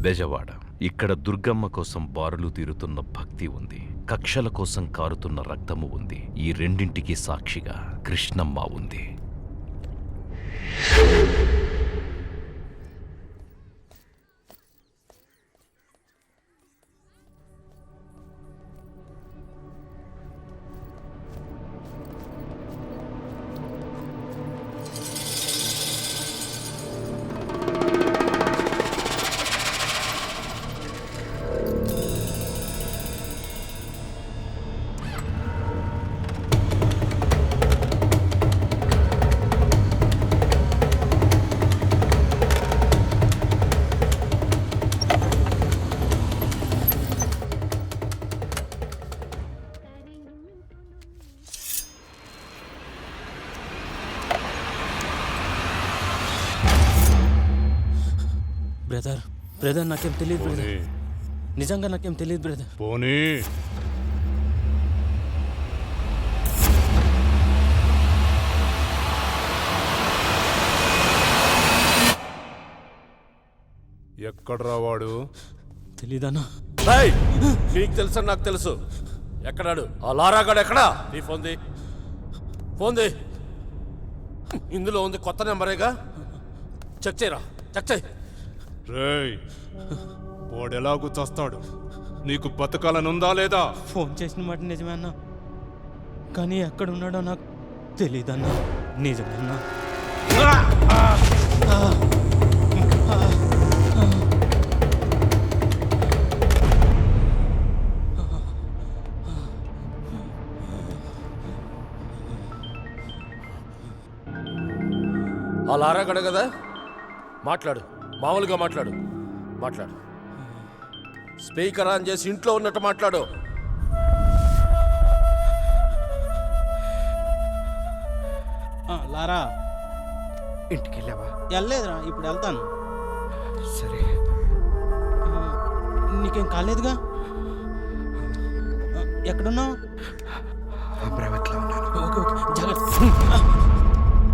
బెజవాడ. ఇక్కడ దుర్గమ్మ కోసం బారులు తీరుతున్న భక్తి ఉంది, కక్షల కోసం కారుతున్న రక్తము ఉంది. ఈ రెండింటికి సాక్షిగా కృష్ణమ్మ ఉంది. బ్రదర్ నాకేం తెలియదు బ్రదర్, నిజంగా నాకేం తెలియదు బ్రదర్. పోనీ ఎక్కడ్రా వాడు? తెలీదన్నా. నీకు తెలుసా? నాకు తెలుసు. ఎక్కడాడు ఆ లారాగాడు? ఎక్కడా? నీ ఫోన్ ది. ఇందులో ఉంది కొత్త నెంబరేగా. చెక్ చేయరా, చెక్ చేయి. రేయ్, వాడెలాగూ చస్తాడు. నీకు బతకాలనుందా లేదా? ఫోన్ చేసిన మాట నిజమే అన్నా, కానీ ఎక్కడున్నాడో నాకు తెలీదన్నా. నిజమన్నా. ఆ లారాగాడు కదా, మాట్లాడు. మామూలుగా మాట్లాడు. స్పీకర్ ఆన్ చేసి ఇంట్లో ఉన్నట్టు మాట్లాడు. లారా, ఇంటికి వెళ్ళావా? వెళ్ళలేదురా, ఇప్పుడు వెళ్తాను. సరే. నీకేం కాలేదుగా? ఎక్కడున్నావు? అమరావతిలో ఉన్నాను. ఓకే జాగ్రత్త.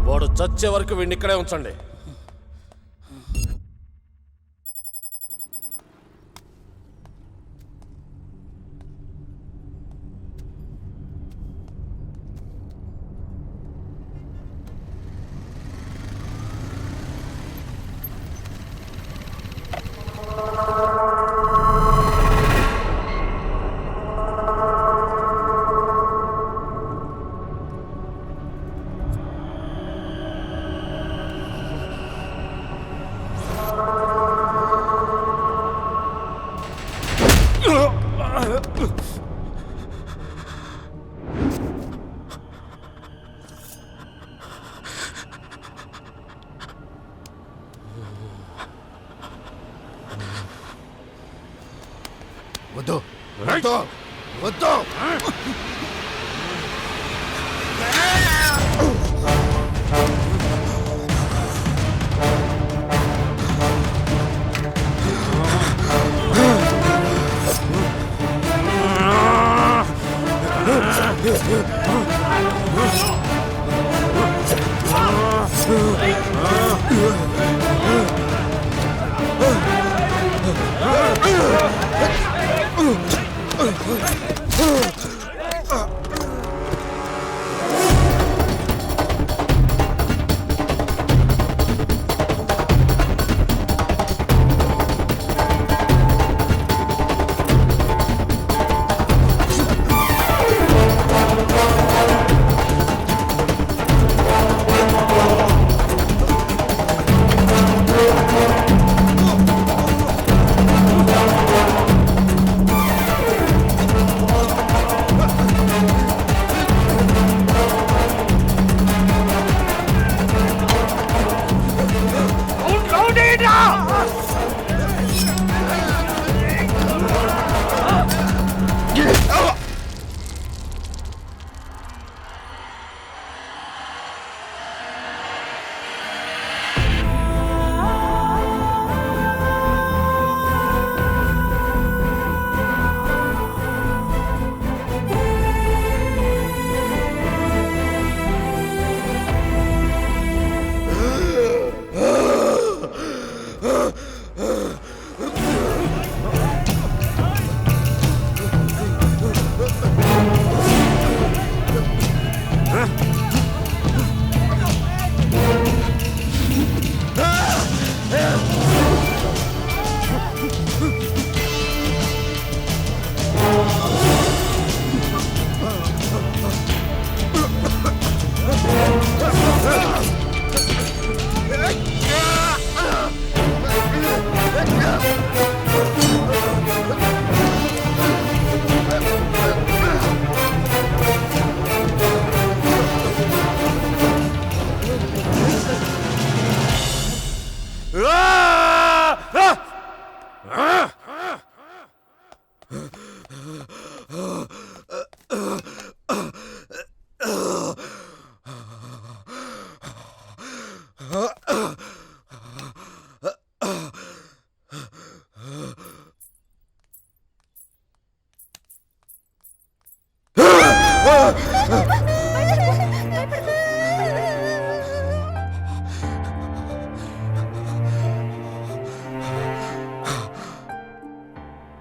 వాడు చచ్చే వరకు వీడిని ఇక్కడే ఉంచండి. వద్దు వద్దు వద్దు.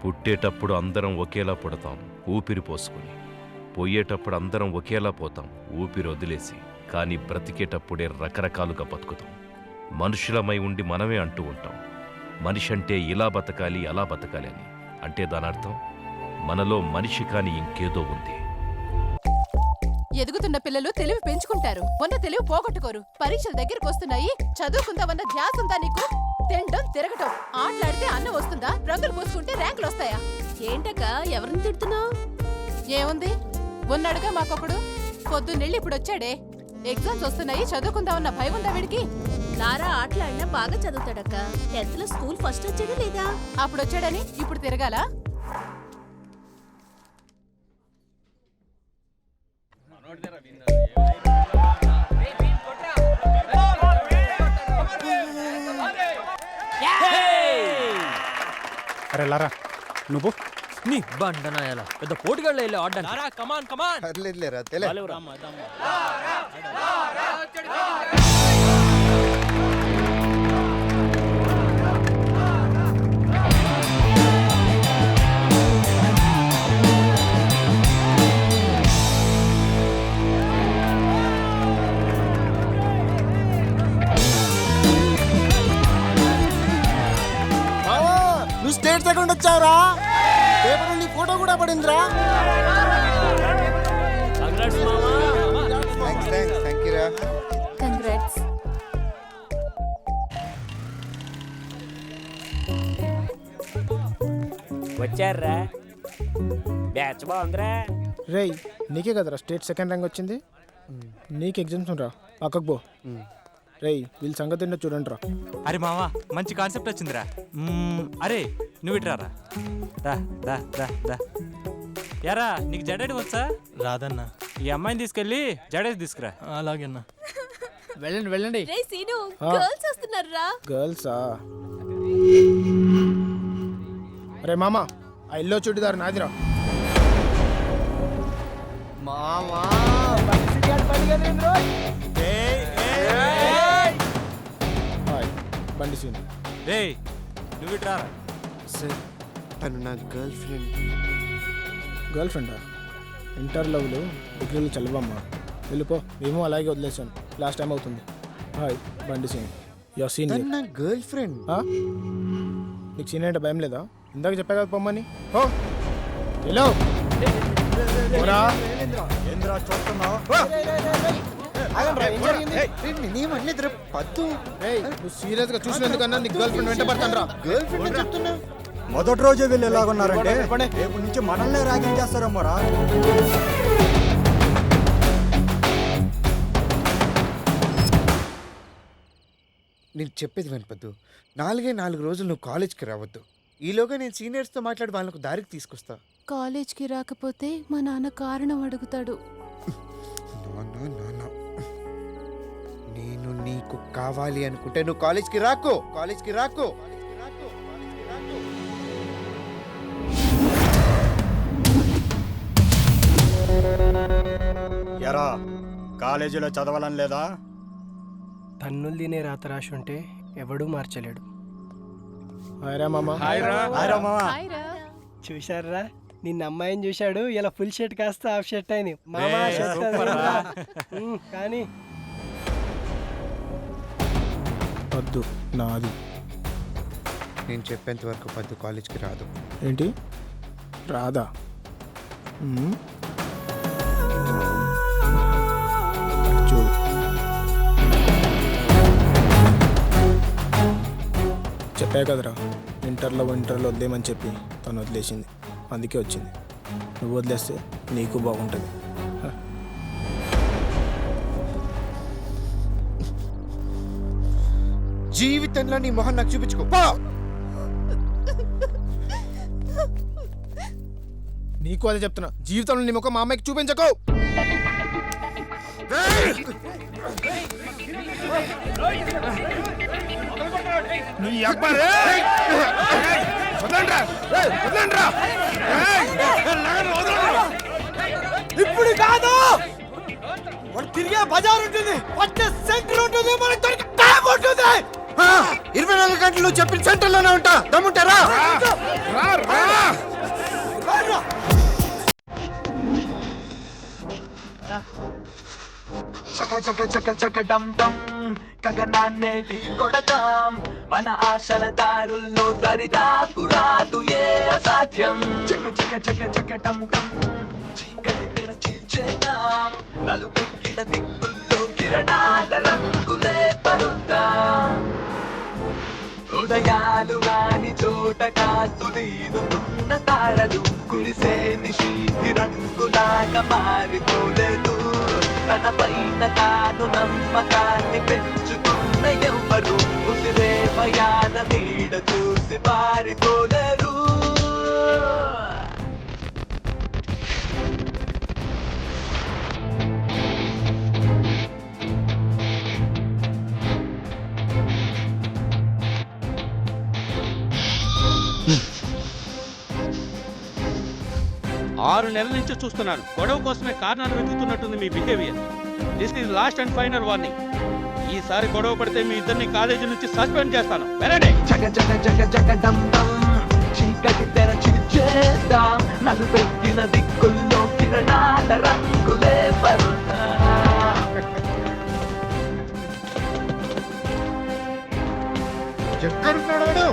పుట్టేటప్పుడు అందరం ఒకేలా పుడతాం ఊపిరి పోసుకుని, పోయేటప్పుడు అందరం ఒకేలా పోతాం ఊపిరి వదిలేసి. కానీ బ్రతికేటప్పుడే రకరకాలుగా బతుకుతాం. మనుషులమై ఉండి మనమే అంటూ ఉంటాం, మనిషి అంటే ఇలా బతకాలి అలా బతకాలి అని. అంటే దానర్థం మనలో మనిషి కాని ఇంకేదో ఉంది. ఎదుగుతున్న పిల్లలు తెలివి పెంచుకుంటారు, ఉన్న తెలివి పోగొట్టుకోరు. పరీక్షలు దగ్గరికి వస్తున్నాయి, చదువుకుందామన్న ధ్యాస ఉందా నీకు? తినడం తిరగటం, ఆటలాడితే అన్నం వస్తుందా? రంగులు పూసుకుంటే ర్యాంకులు వస్తాయా? ఏంటక్క ఎవరిని తిడుతున్నావు? ఏముంది, ఉన్నాడుగా మాకొకడు, పొద్దున్నెళ్ళి ఇప్పుడు వచ్చాడే. ఎగ్జామ్స్ వస్తున్నాయి, చదువుకుందామన్న భయం ఉందా వీడికి? లారా ఆటలాడినా బాగా చదువుతాడక్క. 10th లో స్కూల్ ఫస్ట్ వచ్చాడా లేదా? అప్పుడు వచ్చాడని ఇప్పుడు తిరగాలా? అరే లారా, నువ్వు నీ బండనాయాల పెద్ద పోటీగాళ్ళు వెళ్ళి ఆడడానికి. కమాన్ కమాన్ పర్లేదులేరా తెలే. నువ్వు స్టేట్ సెకండ్ వచ్చావురా. పేపర్ నీ ఫోటో కూడా పడిందిరా. థ్యాంక్ యూ రా. కంగ్రాట్స్. వచ్చారా బ్యాచ్ బాగుందిరా. రేయ్ నీకే కదరా స్టేట్ సెకండ్ ర్యాంక్ వచ్చింది. నీకు ఎగ్జామ్స్ రా, పక్కకు పో. రేయ్ వీళ్ళ సంగతి ఏంటో చూడండి రా. అరే మావా, మంచి కాన్సెప్ట్ వచ్చిందిరా. అరే నువ్వు ఇట్రారా. రా దా దా దా. యారా నీకు జడేది వచ్చా? రాదన్నా. ఈ అమ్మాయిని తీసుకెళ్ళి జడేది తీసుకురా. అలాగేనా. వెళ్ళండి వెళ్ళండి. రే సీను, గర్ల్స్ వస్తున్నారా? గర్ల్సా? అరే మామ, ఆ ఇల్లో చుడిదారు నాదిరా. మామా బండి సీన్. రే నువ్వు ఇట్రారా. సార్ తను నా గర్ల్ ఫ్రెండ్. గర్ల్ ఫ్రెండా? ఇంటర్ లవ్లు డిగ్రీలు చల్లవమ్మా. వెళ్ళిపో. మేము అలాగే వదిలేసాను, లాస్ట్ టైం అవుతుంది. హాయ్ బండి సీన్, యువర్ సీన్. తను నా గర్ల్ ఫ్రెండ్. నీకు సీన్ అంటే భయం లేదా? ఇందాక చెప్పా కదా పొమ్మని. ఓ హలో నేనేమనలేదురా పద్దు. నువ్వు సీరియస్ గా చూసినందుకన్నా నీకు గర్ల్ ఫ్రెండ్ వెంట పడతాను రా. గర్ల్ ఫ్రెండ్ అని చెప్తున్నా. మొదటి రోజే వీళ్ళు ఎలాగున్నారంటే రేపు నుంచి మనల్నే ర్యాగింగ్ చేస్తారమ్మరా. నేను చెప్పేది వినపద్దు. 4 రోజులు నువ్వు కాలేజ్కి రావద్దు. ఈలోగా నేను సీనియర్స్తో మాట్లాడి వాళ్ళకు దారికి తీసుకొస్తా. కాలేజ్కి రాకపోతే మా నాన్న కారణం అడుగుతాడు. నేను నీకు కావాలి అనుకుంటే నువ్వు కాలేజ్కి రాకు. కాలేజ్కి రాకు. ఎరా కాలేజీలో చదవాలని లేదా? తన్నులు తినే రాత రాసి ఉంటే ఎవడూ మార్చలేడు. హాయ్రా మామ. హాయ్ రా. చూశారా, నిన్న అమ్మాయిని చూశాడు, ఇలా ఫుల్ షర్ట్ కాస్త హాఫ్ షర్ట్ అయింది. మామ కానీ వద్దు నాది. నేను చెప్పేంత వరకు పద్దు కాలేజ్కి రాదు. ఏంటి రాదా? చూడు చెప్పా కదరా, ఇంటర్లో వద్దేమని చెప్పి తను వదిలేసింది. అందుకే వచ్చింది. నువ్వు వదిలేస్తే నీకు బాగుంటుంది. జీవితంలో నీ మొహం నాకు చూపించుకో పో. నీకు అదే చెప్తున్నా, జీవితంలో నీ ముఖం మా అమ్మాయికి చూపించకు. నీ అబ్బాయి ఇప్పుడు కాదు, వాడు తిరిగే బజార్ ఉంటుంది, వచ్చే సెంటర్ ఉంటుంది, మనకి దొరికే టైం ఉంటుంది. 24 గంటలు నువ్వు చెప్పిన సెంటర్లోనే ఉంటా. దమ్ముంటారా? గగనాన్నే కొడతాం, మన ఆశల దారుల్లో దరిదాపు రాదు ఏ అసాధ్యం. చక చక చక చకటం చీకటి తెరచేద్దాం, నలుపెక్కిన దిక్కుల్లో కిరణాల రంగులే పరుద్దాం. హృదయాలు రాని చోట కాదు దీనుతున్న తారలు, కురిసే నిశీతి రంగులాగా మారిపోలేదు. తన పైన తాను నమ్మకాన్ని పెంచుకున్న ఎవ్వరు ఉసిరే భయాన నీడ చూసి పారిపోలేరు. ఆరు నెలల నుంచి చూస్తున్నాను, గొడవ కోసమే కారణాలు వెతుకుతున్నట్టుంది మీ behaviour. This is last and final warning. ఈసారి గొడవ పడితే మీ ఇద్దరిని కాలేజీ నుంచి సస్పెండ్ చేస్తాను. వెరండి. జగ జగ జగ జగ డం డం, చీకటి తెరచేద్దాం, నలుపెక్కిన దిక్కుల్లో కిరణాల రంగులే పరుద్దాం. ఎక్కడున్నాడు?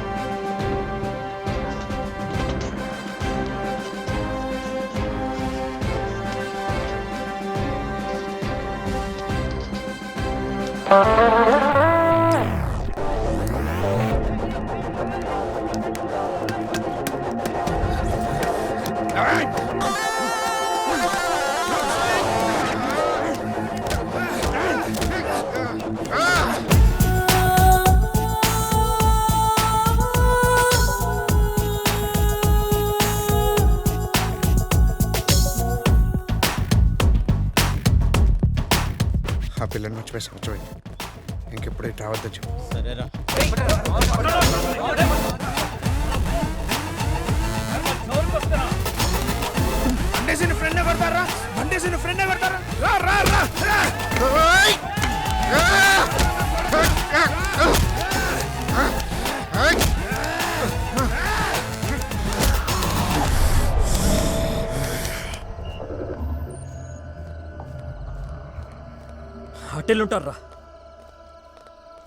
ఆ పిల్లని మర్చిపోయి సంవత్సరం ఇంకెప్పుడు ఇటు రావద్దని చెప్పు. సరేరా. బండేసిన ఫ్రెండ్ కొడతారా, బండేసిన ఫ్రెండ్ కొడతారా. రా రా రా రా. హోటల్ ఉంటారా?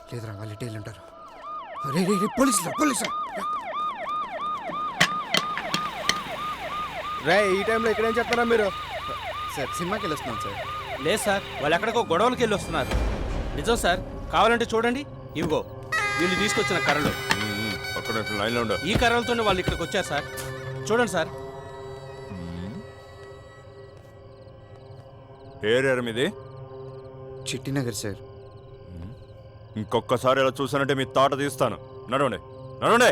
లేదురా, వాళ్ళు ఇటు ఉంటారు. రే రే రే, పోలీసులు పోలీసులు. రే, ఈ టైంలో ఇక్కడేం చెప్తారా మీరు? సార్ సినిమాకి వెళ్ళొస్తున్నాం సార్. లేదు సార్, వాళ్ళు ఎక్కడికో గొడవలకి వెళ్ళి వస్తున్నారు. నిజం సార్, కావాలంటే చూడండి. ఇవిగో వీళ్ళు తీసుకొచ్చిన కర్రలు. ఈ కర్రలతోనే వాళ్ళు ఇక్కడికి వచ్చారు సార్. చూడండి సార్. ఏరియా మీది? చిట్టినగర్ సార్. ఇంకొకసారి ఇలా చూసానంటే మీ తాట తీస్తాను. నడవండి నడవండి.